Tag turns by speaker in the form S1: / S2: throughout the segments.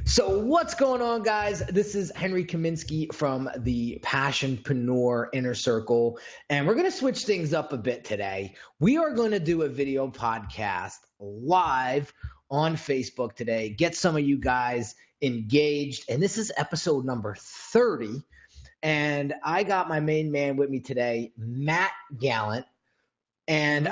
S1: So what's going on, guys? This is Henry Kaminski from the Passionpreneur Inner Circle, and we're going to switch things up a bit today. We are going to do a video podcast live on Facebook today, get some of you guys engaged, and this is episode number 30, and I got my main man with me today, Matt Gallant, and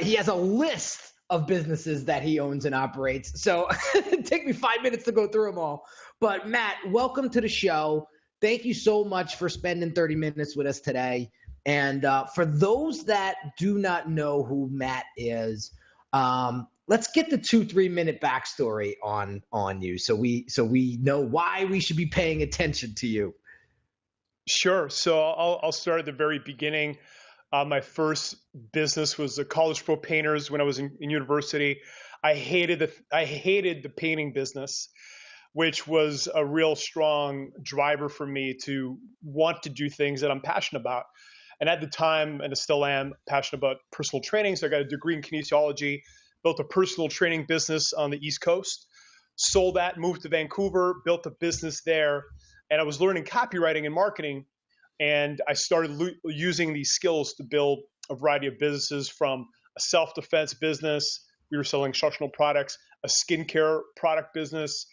S1: he has a list of businesses that he owns and operates. So it'd take me 5 minutes to go through them all. But Matt, welcome to the show. Thank you so much for spending 30 minutes with us today. And for those that do not know who Matt is, let's get the 2-3 minute backstory on you so we know why we should be paying attention to you.
S2: Sure. So I'll start at the very beginning. My first business was the College Pro Painters when I was in university. I hated the painting business, which was a real strong driver for me to want to do things that I'm passionate about. And at the time, and I still am, passionate about personal training. So I got a degree in kinesiology, built a personal training business on the East Coast, sold that, moved to Vancouver, built a business there. And I was learning copywriting and marketing. And I started using these skills to build a variety of businesses, from a self-defense business. We were selling instructional products, a skincare product business,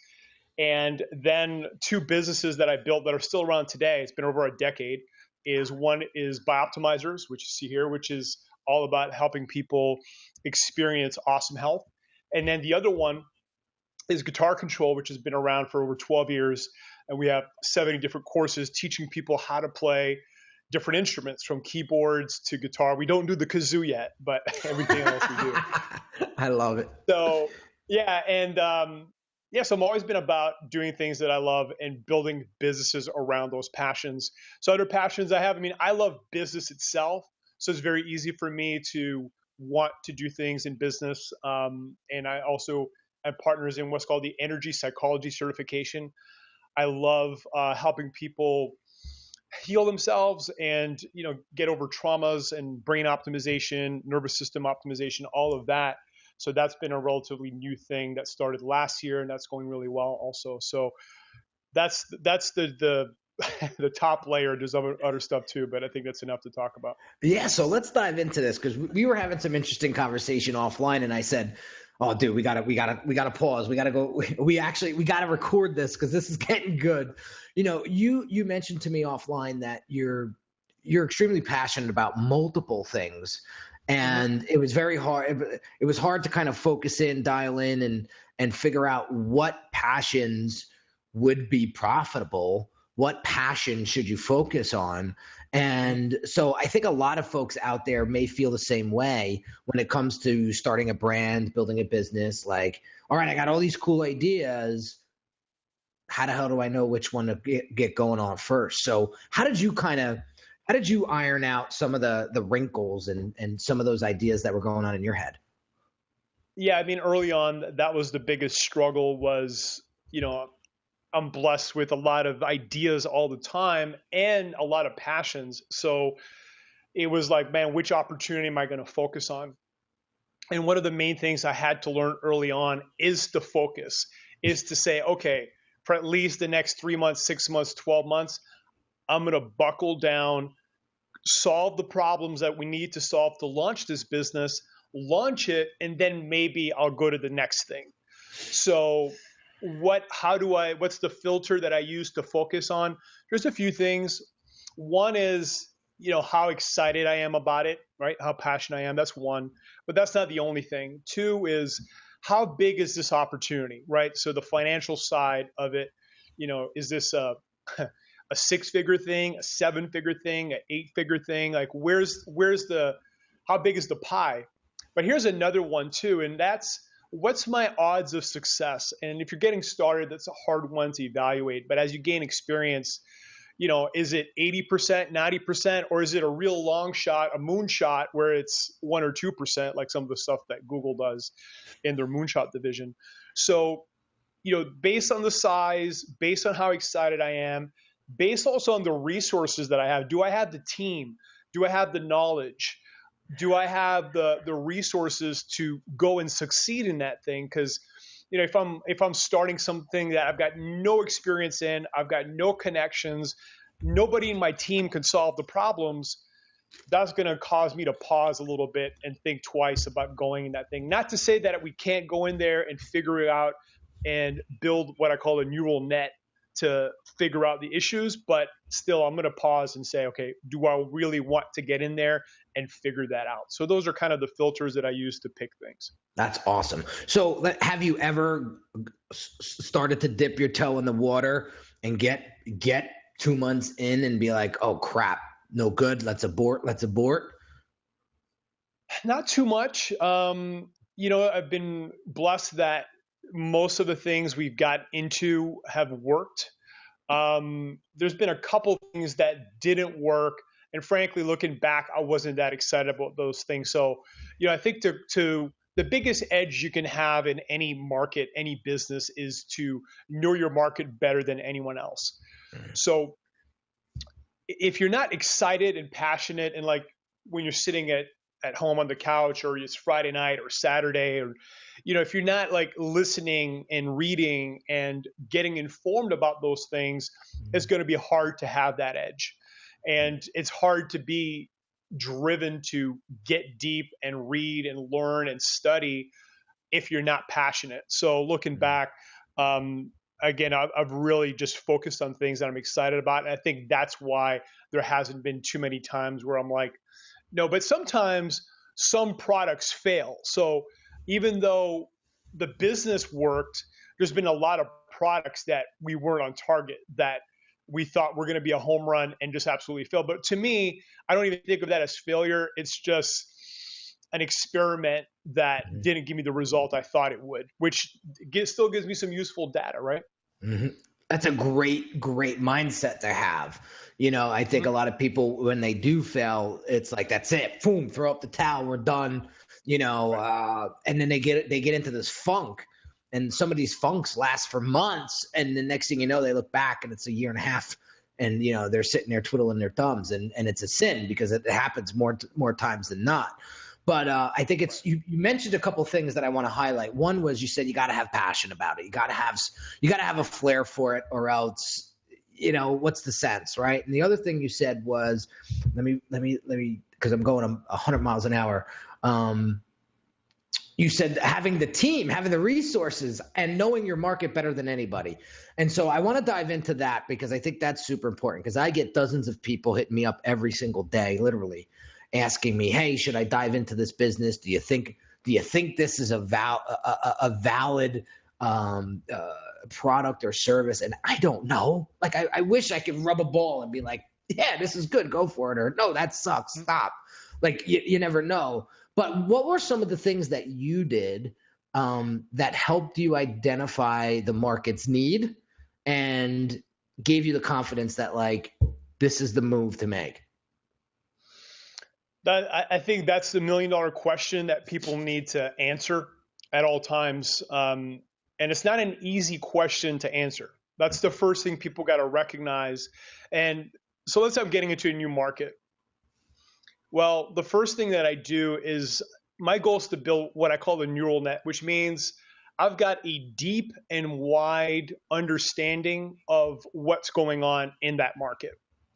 S2: and then two businesses that I built that are still around today. It's been over a decade. One is Bioptimizers, which you see here, which is all about helping people experience awesome health. And then the other one is Guitar Control, which has been around for over 12 years. And we have 70 different courses teaching people how to play different instruments, from keyboards to guitar. We don't do the kazoo yet, but everything else we do.
S1: I love it.
S2: So, yeah. And so I've always been about doing things that I love and building businesses around those passions. So other passions I have, I love business itself. So it's very easy for me to want to do things in business. And I also have partners in what's called the Energy Psychology Certification. I love helping people heal themselves and, get over traumas and brain optimization, nervous system optimization, all of that. So that's been a relatively new thing that started last year, and that's going really well also. So that's the the top layer. There's other stuff too, but I think that's enough to talk about.
S1: Yeah. So let's dive into this, because we were having some interesting conversation offline, and I said, "Oh, dude, we gotta pause. We gotta go. We gotta record this, because this is getting good." You mentioned to me offline that you're extremely passionate about multiple things, and it was very hard. It was hard to kind of focus in, dial in, and figure out what passions would be profitable. What passion should you focus on? And so I think a lot of folks out there may feel the same way when it comes to starting a brand, building a business. Like, all right, I got all these cool ideas. How the hell do I know which one to get going on first? So how did you iron out some of the wrinkles and some of those ideas that were going on in your head?
S2: Yeah, early on, that was the biggest struggle was, I'm blessed with a lot of ideas all the time and a lot of passions. So it was like, man, which opportunity am I going to focus on? And one of the main things I had to learn early on is to focus, is to say, okay, for at least the next 3 months, 6 months, 12 months, I'm going to buckle down, solve the problems that we need to solve to launch this business, launch it, and then maybe I'll go to the next thing. So what's the filter that I use to focus on? There's a few things. One is, how excited I am about it, right? How passionate I am. That's one, but that's not the only thing. Two is, how big is this opportunity, right? So the financial side of it, is this a 6-figure thing, a 7-figure thing, an 8-figure thing? Like how big is the pie? But here's another one too, and that's, what's my odds of success? And if you're getting started, that's a hard one to evaluate. But as you gain experience, is it 80%, 90%, or is it a real long shot, a moonshot where it's 1 or 2%, like some of the stuff that Google does in their moonshot division? So, based on the size, based on how excited I am, based also on the resources that I have, do I have the team? Do I have the knowledge? Do I have the resources to go and succeed in that thing? Because if I'm starting something that I've got no experience in, I've got no connections, nobody in my team can solve the problems, that's going to cause me to pause a little bit and think twice about going in that thing. Not to say that we can't go in there and figure it out and build what I call a neural net to figure out the issues, but still I'm going to pause and say, okay, do I really want to get in there and figure that out? So those are kind of the filters that I use to pick things.
S1: That's awesome. So have you ever started to dip your toe in the water and get 2 months in and be like, oh crap, no good, let's abort?
S2: Not too much. I've been blessed that most of the things we've got into have worked. There's been a couple things that didn't work, and frankly, looking back, I wasn't that excited about those things. So, I think to the biggest edge you can have in any market, any business, is to know your market better than anyone else. So if you're not excited and passionate, and like when you're sitting at home on the couch, or it's Friday night or Saturday, or if you're not like listening and reading and getting informed about those things, it's going to be hard to have that edge. And it's hard to be driven to get deep and read and learn and study if you're not passionate. So looking back, again, I've really just focused on things that I'm excited about. And I think that's why there hasn't been too many times where I'm like, no. But sometimes some products fail. So even though the business worked, there's been a lot of products that we weren't on target, that we thought were going to be a home run and just absolutely failed. But to me, I don't even think of that as failure. It's just an experiment that didn't give me the result I thought it would, which still gives me some useful data, right?
S1: Mm-hmm. That's a great mindset to have. I think a lot of people, when they do fail, it's like, that's it, boom, throw up the towel, we're done, and then they get into this funk, and some of these funks last for months, and the next thing you know, they look back and it's a year and a half, and they're sitting there twiddling their thumbs, and it's a sin because it happens more times than not. But I think it's you mentioned a couple things that I want to highlight. One was, you said you got to have passion about it. You got to have a flair for it, or else, what's the sense, right? And the other thing you said was, let me, because I'm going 100 miles an hour. You said having the team, having the resources, and knowing your market better than anybody. And so I want to dive into that, because I think that's super important, because I get dozens of people hitting me up every single day, literally, asking me, hey, should I dive into this business? Do you think this is a valid product or service? And I don't know. Like, I wish I could rub a ball and be like, yeah, this is good, go for it. Or no, that sucks, stop. Like, you never know. But what were some of the things that you did that helped you identify the market's need and gave you the confidence that, like, this is the move to make?
S2: I think that's the $1 million question that people need to answer at all times. And it's not an easy question to answer. That's the first thing people got to recognize. And so let's say I'm getting into a new market. Well, the first thing that I do is, my goal is to build what I call the neural net, which means I've got a deep and wide understanding of what's going on in that market.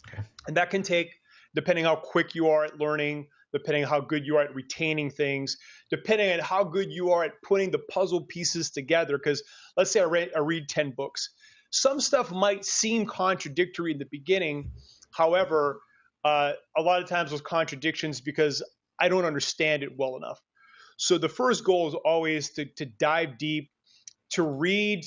S2: Okay. And that can take, depending how quick you are at learning, depending on how good you are at retaining things, depending on how good you are at putting the puzzle pieces together. Because let's say I read 10 books. Some stuff might seem contradictory in the beginning. However, a lot of times those contradictions because I don't understand it well enough. So the first goal is always to dive deep, to read,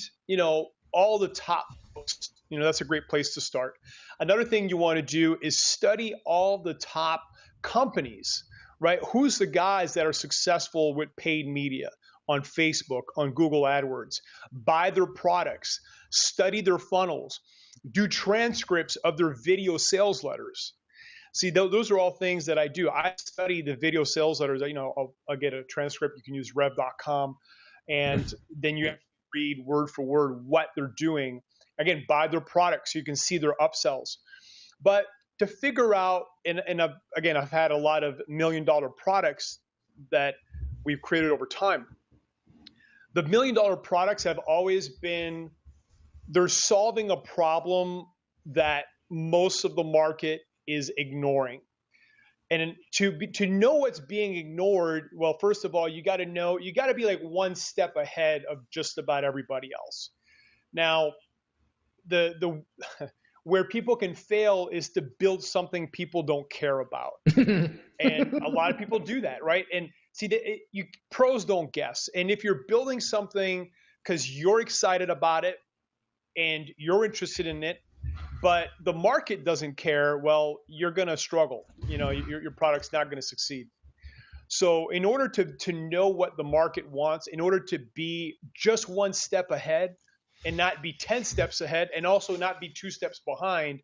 S2: all the top books. That's a great place to start. Another thing you want to do is study all the top companies, right? Who's the guys that are successful with paid media on Facebook, on Google AdWords? Buy their products, study their funnels, do transcripts of their video sales letters. See, those are all things that I do. I study the video sales letters. I'll get a transcript. You can use rev.com, and then you have to read word for word what they're doing. Again, buy their products so you can see their upsells. But to figure out, and I've had a lot of $1 million products that we've created over time. the $1 million products have always been, they're solving a problem that most of the market is ignoring. And to know what's being ignored, well, first of all, you got to be like one step ahead of just about everybody else. Now, the where people can fail is to build something people don't care about. And a lot of people do that, right? And see, pros don't guess. And if you're building something because you're excited about it and you're interested in it, but the market doesn't care, well, you're going to struggle. Your product's not going to succeed. So in order to know what the market wants, in order to be just one step ahead and not be 10 steps ahead and also not be 2 steps behind,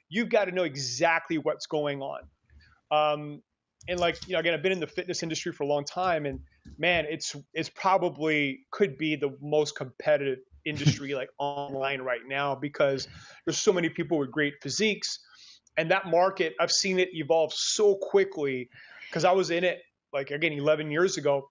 S2: you've got to know exactly what's going on. And again, I've been in the fitness industry for a long time, and man, it's probably could be the most competitive industry like online right now, because there's so many people with great physiques, and that market, I've seen it evolve so quickly because I was in it 11 years ago,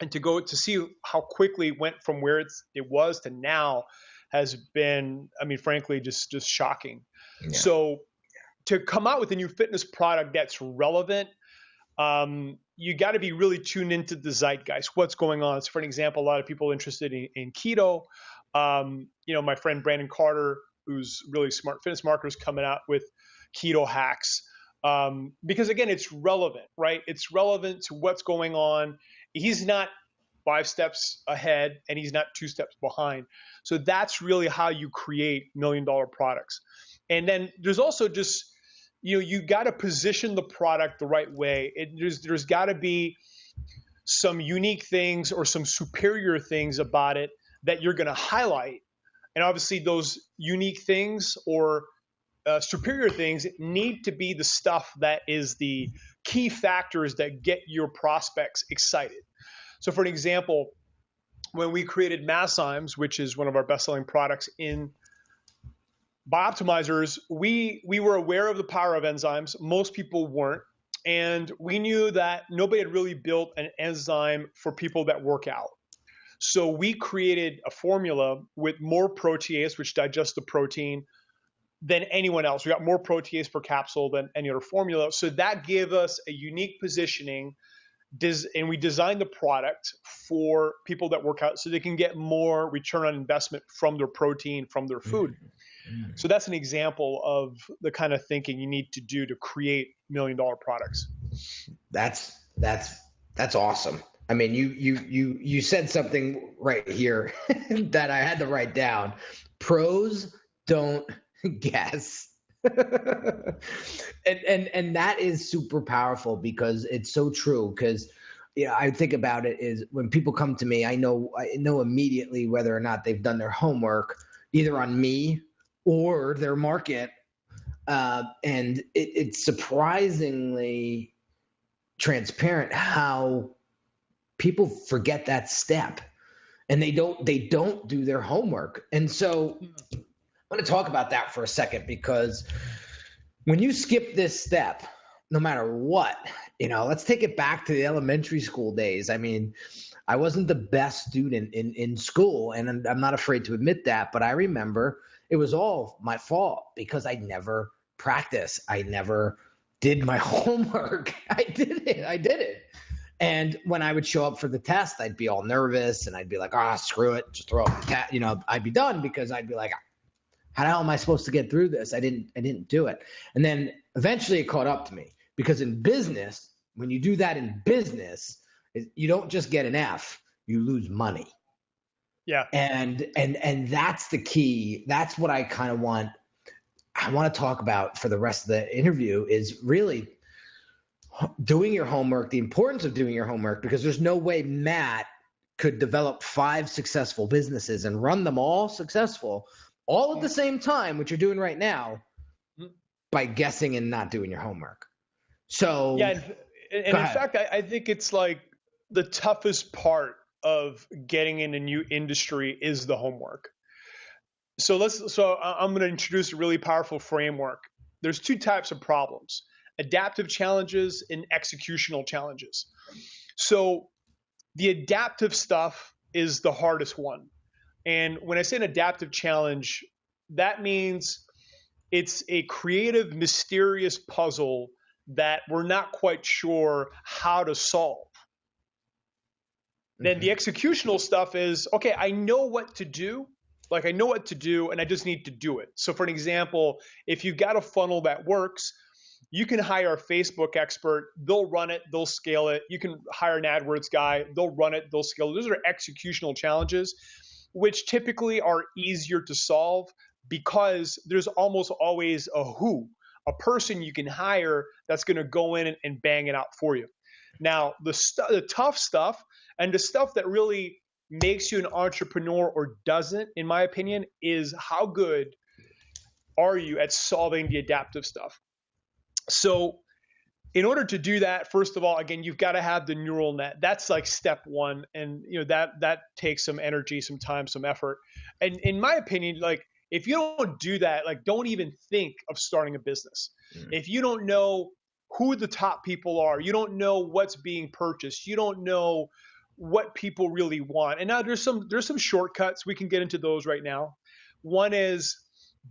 S2: and to see how quickly it went from where it was to now has been, frankly, just shocking. Yeah. So to come out with a new fitness product that's relevant, you got to be really tuned into the zeitgeist, what's going on. So for an example, a lot of people interested in keto. My friend Brandon Carter, who's really smart fitness marketer, is coming out with keto hacks. Because again, it's relevant, right? It's relevant to what's going on. He's not 5 steps ahead and he's not 2 steps behind. So that's really how you create $1 million products. And then there's also just, you got to position the product the right way. There's got to be some unique things or some superior things about it that you're going to highlight. And obviously those unique things or superior things need to be the stuff that is the key factors that get your prospects excited. So for an example, when we created Masszymes, which is one of our best-selling products in Bioptimizers, we were aware of the power of enzymes. Most people weren't. And we knew that nobody had really built an enzyme for people that work out. So we created a formula with more protease, which digests the protein, than anyone else. We got more protease per capsule than any other formula. So that gave us a unique positioning. And we designed the product for people that work out so they can get more return on investment from their protein, from their food. So that's an example of the kind of thinking you need to do to create $1 million products.
S1: That's awesome. I mean, you said something right here that I had to write down. Pros don't guess. and that is super powerful because it's so true. Because I think about it is when people come to me, I know immediately whether or not they've done their homework either on me or their market, and it's surprisingly transparent how people forget that step, and they don't do their homework. And so I want to talk about that for a second, because when you skip this step, no matter what, let's take it back to the elementary school days. I mean, I wasn't the best student in school, and I'm not afraid to admit that, but I remember it was all my fault because I never practiced. I never did my homework. I did it. And when I would show up for the test, I'd be all nervous and I'd be like, screw it, just throw up the test. I'd be done because I'd be like, how the hell am I supposed to get through this? I didn't do it. And then eventually it caught up to me, because in business, when you do that in business, you don't just get an F, you lose money.
S2: Yeah.
S1: And that's the key. That's what I kind of want to talk about for the rest of the interview, is really doing your homework, the importance of doing your homework, because there's no way Matt could develop 5 successful businesses and run them all successful all at the same time, which you're doing right now, by guessing and not doing your homework. So
S2: yeah. And in fact, I think it's like the toughest part of getting in a new industry is the homework. So I'm going to introduce a really powerful framework. There's 2 types of problems: adaptive challenges and executional challenges. So the adaptive stuff is the hardest one. And when I say an adaptive challenge, that means it's a creative, mysterious puzzle that we're not quite sure how to solve. Then the executional stuff is, okay, I know what to do. Like I know what to do and I just need to do it. So for an example, if you've got a funnel that works, you can hire a Facebook expert. They'll run it. They'll scale it. You can hire an AdWords guy. They'll run it. They'll scale it. Those are executional challenges, which typically are easier to solve because there's almost always a person you can hire that's going to go in and bang it out for you. Now, the tough stuff and the stuff that really makes you an entrepreneur or doesn't, in my opinion, is how good are you at solving the adaptive stuff. So in order to do that, first of all, again, you've got to have the neural net. That's like step one. And that takes some energy, some time, some effort. And in my opinion, like if you don't do that, like don't even think of starting a business. If you don't know who the top people are, you don't know what's being purchased, you don't know what people really want. And now there's some shortcuts. We can get into those right now. One is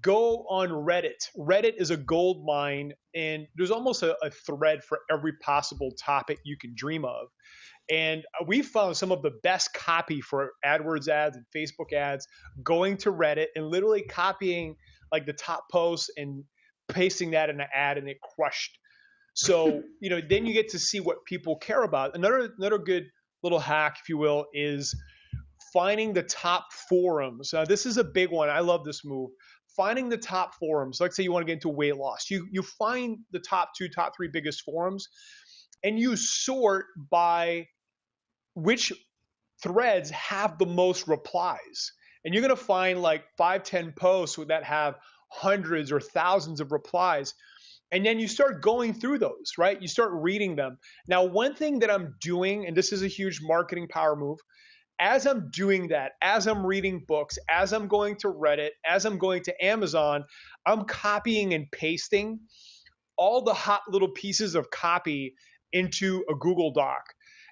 S2: go on Reddit. Reddit is a gold mine, and there's almost a thread for every possible topic you can dream of. And we found some of the best copy for AdWords ads and Facebook ads going to Reddit and literally copying like the top posts and pasting that in an ad, and it crushed. So, then you get to see what people care about. Another good little hack, if you will, is finding the top forums. Now, this is a big one. I love this move. Finding the top forums. Let's say you want to get into weight loss. You find the top 2, top 3 biggest forums, and you sort by which threads have the most replies. And you're going to find like 5, 10 posts that have hundreds or thousands of replies. And then you start going through those, right? You start reading them. Now, one thing that I'm doing, and this is a huge marketing power move, as I'm doing that, as I'm reading books, as I'm going to Reddit, as I'm going to Amazon, I'm copying and pasting all the hot little pieces of copy into a Google Doc.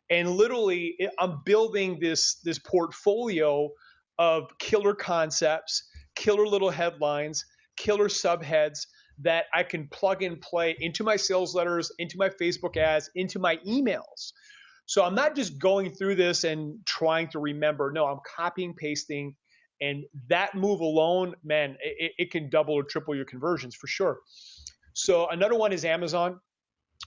S2: And literally, I'm building this portfolio of killer concepts, killer little headlines, killer subheads that I can plug and play into my sales letters, into my Facebook ads, into my emails. So I'm not just going through this and trying to remember. No, I'm copying, pasting, and that move alone, man, it can double or triple your conversions for sure. So another one is Amazon.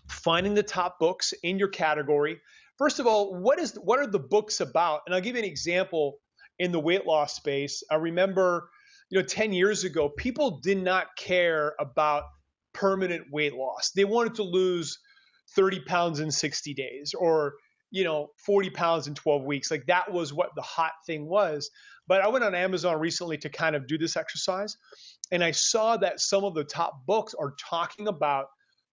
S2: Finding the top books in your category. First of all, what are the books about? And I'll give you an example in the weight loss space. I remember 10 years ago, people did not care about permanent weight loss. They wanted to lose 30 pounds in 60 days or, 40 pounds in 12 weeks. Like that was what the hot thing was. But I went on Amazon recently to kind of do this exercise, and I saw that some of the top books are talking about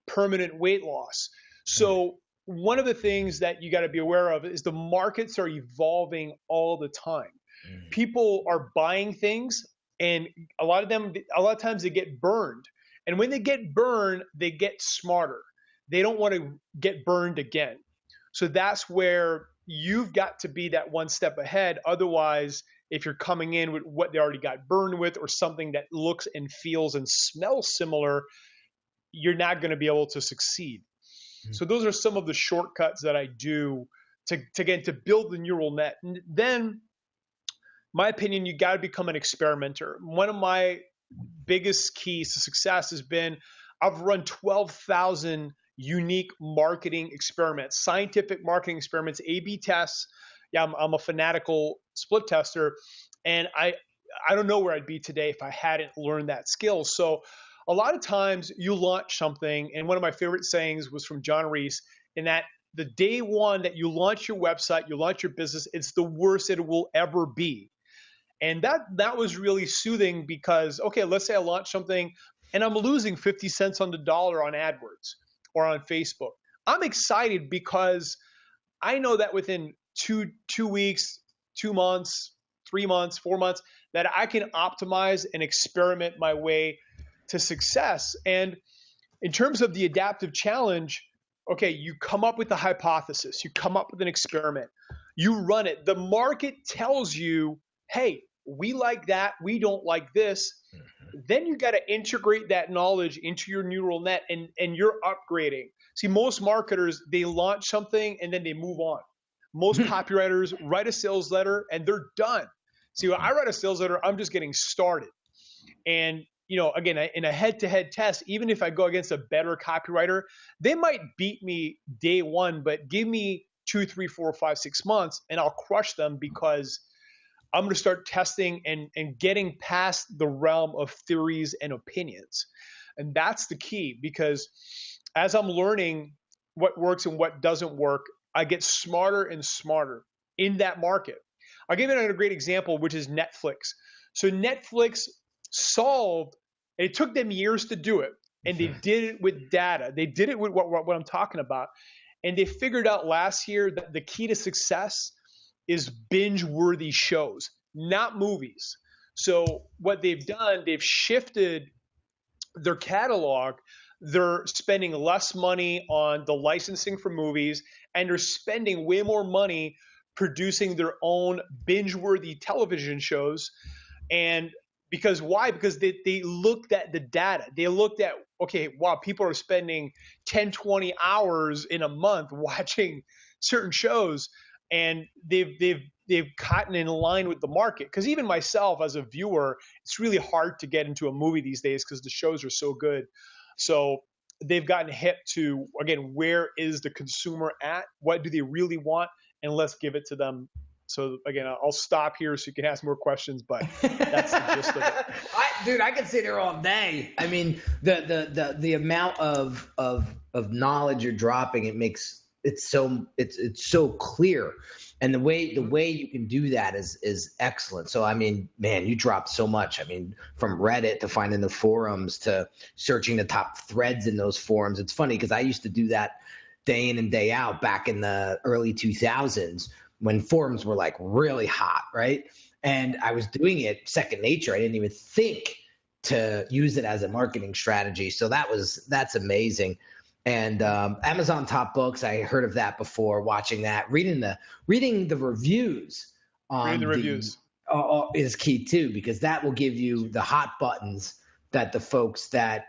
S2: permanent weight loss. So one of the things that you got to be aware of is the markets are evolving all the time. People are buying things, and a lot of times they get burned. And when they get burned, they get smarter. They don't want to get burned again. So that's where you've got to be that one step ahead. Otherwise, if you're coming in with what they already got burned with or something that looks and feels and smells similar, you're not going to be able to succeed. So those are some of the shortcuts that I do to build the neural net. And then, my opinion, you got to become an experimenter. One of my biggest keys to success has been I've run 12,000 unique marketing experiments, scientific marketing experiments, A/B tests. Yeah, I'm a fanatical split tester, and I don't know where I'd be today if I hadn't learned that skill. So a lot of times you launch something, and one of my favorite sayings was from John Reese, in that the day one that you launch your website, you launch your business, it's the worst it will ever be. And that was really soothing because, okay, let's say I launch something and I'm losing 50 cents on the dollar on AdWords or on Facebook. I'm excited because I know that within two weeks, 2 months, 3 months, 4 months, that I can optimize and experiment my way to success. And in terms of the adaptive challenge, okay, you come up with the hypothesis, you come up with an experiment, You run it. The market tells you, hey, we like that. We don't like this. Then you got to integrate that knowledge into your neural net, and you're upgrading. See, most marketers, they launch something and then they move on. Most copywriters write a sales letter and they're done. See, when I write a sales letter, I'm just getting started. And, again, in a head-to-head test, even if I go against a better copywriter, they might beat me day one, but give me 2, 3, 4, 5, 6 months and I'll crush them, because I'm going to start testing and getting past the realm of theories and opinions. And that's the key, because as I'm learning what works and what doesn't work, I get smarter and smarter in that market. I'll give you a great example, which is Netflix. So Netflix solved, and it took them years to do it, and they did it with data. They did it with what I'm talking about. And they figured out last year that the key to success is binge-worthy shows, not movies. So what they've done, they've shifted their catalog. They're spending less money on the licensing for movies, and they're spending way more money producing their own binge-worthy television shows. And because why? Because they looked at the data. They looked at, okay, wow, people are spending 10, 20 hours in a month watching certain shows, and they've gotten in line with the market. Because even myself as a viewer, it's really hard to get into a movie these days because the shows are so good. So they've gotten hip to, again, where is the consumer at? What do they really want? And let's give it to them. So again, I'll stop here so you can ask more questions, but that's the gist of it.
S1: Dude, I could sit here all day. I mean, the amount of knowledge you're dropping, it's so clear. And the way you can do that is excellent. So, I mean, man, you dropped so much. I mean, from Reddit to finding the forums to searching the top threads in those forums. It's funny because I used to do that day in and day out back in the early 2000s when forums were like really hot, right? And I was doing it second nature. I didn't even think to use it as a marketing strategy. So that's amazing. And Amazon Top Books, I heard of that before, watching that, reading the reviews.
S2: Reading the reviews
S1: is key too, because that will give you the hot buttons that the folks that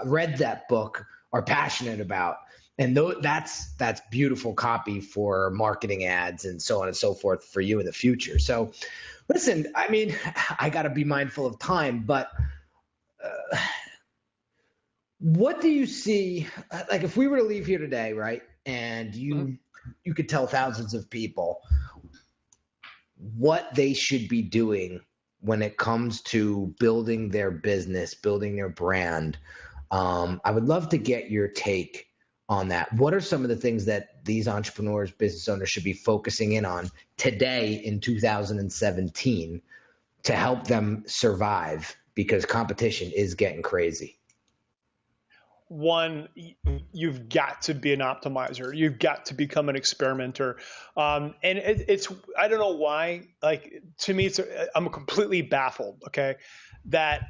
S1: read that book are passionate about. And that's beautiful copy for marketing ads and so on and so forth for you in the future. So listen, I mean, I got to be mindful of time, but what do you see, like if we were to leave here today, right, and you could tell thousands of people what they should be doing when it comes to building their business, building their brand, I would love to get your take on that. What are some of the things that these entrepreneurs, business owners should be focusing in on today in 2017 to help them survive? Because competition is getting crazy.
S2: One, you've got to be an optimizer. You've got to become an experimenter. And it's, I don't know why, like to me, I'm completely baffled, okay, that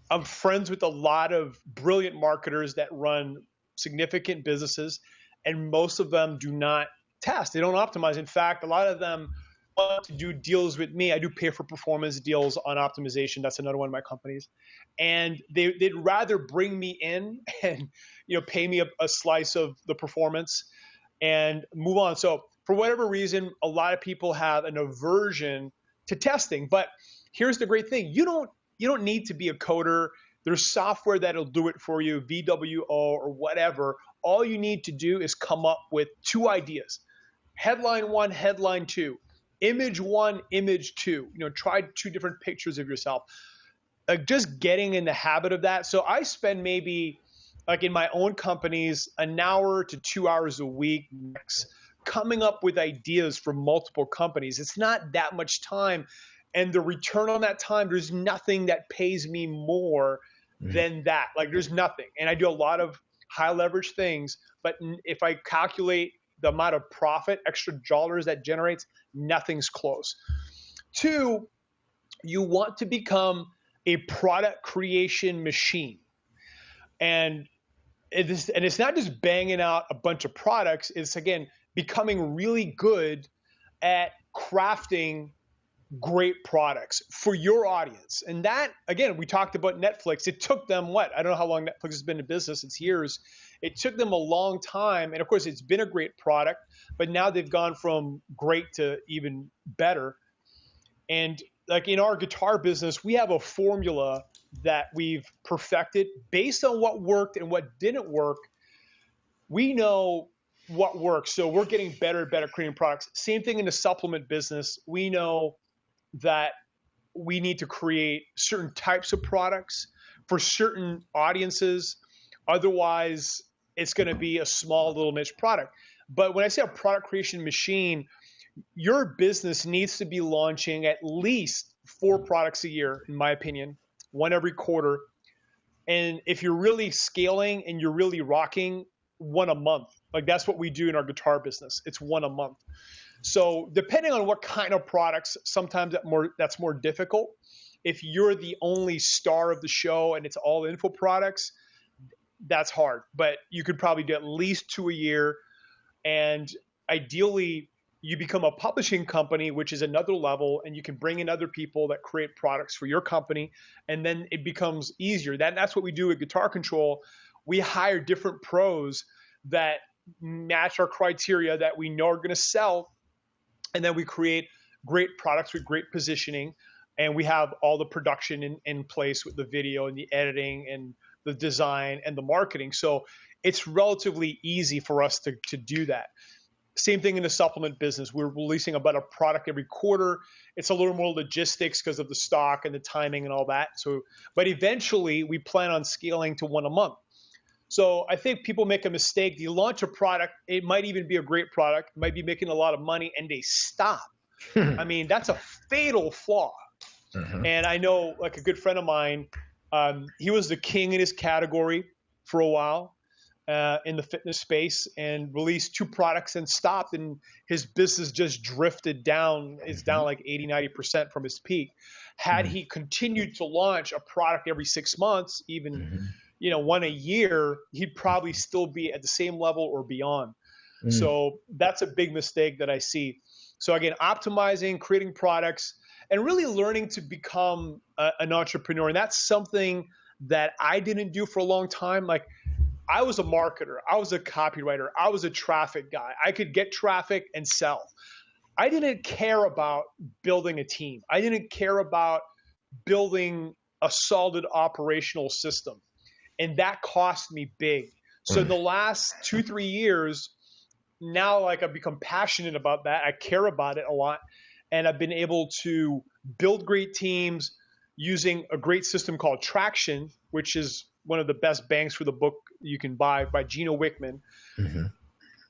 S2: I'm friends with a lot of brilliant marketers that run significant businesses, and most of them do not test. They don't optimize. In fact, a lot of them want to do deals with me. I do pay for performance deals on optimization. That's another one of my companies. And they'd rather bring me in and, pay me a slice of the performance and move on. So for whatever reason, a lot of people have an aversion to testing. But here's the great thing. You don't need to be a coder. There's software that'll do it for you, VWO or whatever. All you need to do is come up with 2 ideas. Headline 1, headline 2. Image 1, image 2. Try 2 different pictures of yourself. Like just getting in the habit of that. So I spend maybe like in my own companies, an hour to 2 hours a week max, coming up with ideas for multiple companies. It's not that much time. And the return on that time, there's nothing that pays me more than that. Like there's nothing. And I do a lot of high leverage things, but if I calculate the amount of profit, extra dollars that generates, nothing's close. 2, you want to become a product creation machine. And it's not just banging out a bunch of products. It's, again, becoming really good at crafting great products for your audience. And that, again, we talked about Netflix. It took them what? I don't know how long Netflix has been in business. It's years. It took them a long time. And of course, it's been a great product, but now they've gone from great to even better. And like in our guitar business, we have a formula that we've perfected based on what worked and what didn't work. We know what works. So we're getting better and better creating products. Same thing in the supplement business. We know that we need to create certain types of products for certain audiences. Otherwise, it's going to be a small little niche product. But when I say a product creation machine, your business needs to be launching at least 4 products a year, in my opinion, 1 every quarter. And if you're really scaling and you're really rocking, 1 a month. Like that's what we do in our guitar business. It's 1 a month. So depending on what kind of products, sometimes that's more difficult. If you're the only star of the show and it's all info products, that's hard. But you could probably do at least 2 a year. And ideally, you become a publishing company, which is another level, and you can bring in other people that create products for your company, and then it becomes easier. That's what we do at Guitar Control. We hire different pros that match our criteria that we know are going to sell, and then we create great products with great positioning, and we have all the production in place with the video and the editing and the design and the marketing. So it's relatively easy for us to do that. Same thing in the supplement business. We're releasing about a product every quarter. It's a little more logistics because of the stock and the timing and all that. So, but eventually we plan on scaling to 1 a month. So I think people make a mistake. You launch a product, it might even be a great product, might be making a lot of money, and they stop. I mean, that's a fatal flaw. Mm-hmm. And I know, like a good friend of mine, he was the king in his category for a while in the fitness space, and released 2 products and stopped, and his business just drifted down. It's down like 80-90% from his peak. Had he continued to launch a product every 6 months, even 1 a year, he'd probably still be at the same level or beyond. So that's a big mistake that I see. So again, optimizing, creating products, and really learning to become an entrepreneur. And that's something that I didn't do for a long time. Like, I was a marketer, I was a copywriter, I was a traffic guy. I could get traffic and sell. I didn't care about building a team. I didn't care about building a solid operational system. And that cost me big. So in the last 2-3 years, now like I've become passionate about that. I care about it a lot. And I've been able to build great teams using a great system called Traction, which is one of the best bangs for the book you can buy, by Gino Wickman. Mm-hmm.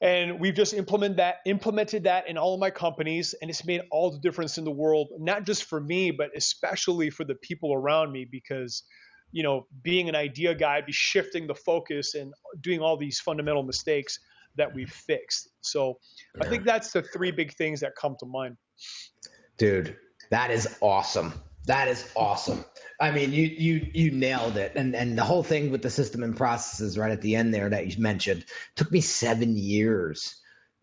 S2: And we've just implemented that in all of my companies, and it's made all the difference in the world, not just for me, but especially for the people around me, because, being an idea guy, be shifting the focus and doing all these fundamental mistakes that we've fixed. So I think that's the 3 big things that come to mind.
S1: Dude, that is awesome. That is awesome. I mean, you nailed it. And the whole thing with the system and processes right at the end there that you mentioned took me 7 years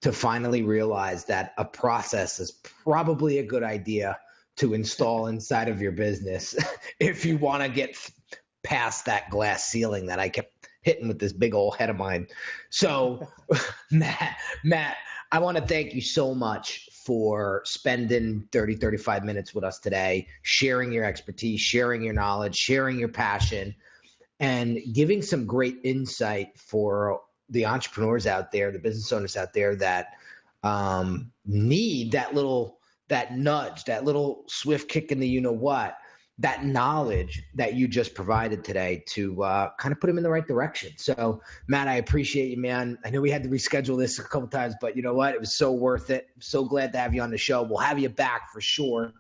S1: to finally realize that a process is probably a good idea to install inside of your business if you want to get past that glass ceiling that I kept hitting with this big old head of mine. So Matt, I want to thank you so much for spending 35 minutes with us today, sharing your expertise, sharing your knowledge, sharing your passion, and giving some great insight for the entrepreneurs out there, the business owners out there that need that nudge, that little swift kick in the you-know-what, that knowledge that you just provided today to kind of put them in the right direction. So, Matt, I appreciate you, man. I know we had to reschedule this a couple times, but you know what? It was so worth it. So glad to have you on the show. We'll have you back for sure.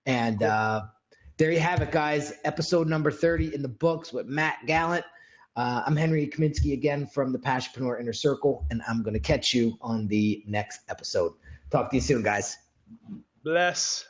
S1: And there you have it, guys. Episode number 30 in the books with Matt Gallant. I'm Henry Kaminski again from the Passionpreneur Inner Circle, and I'm going to catch you on the next episode. Talk to you soon, guys.
S2: Bless.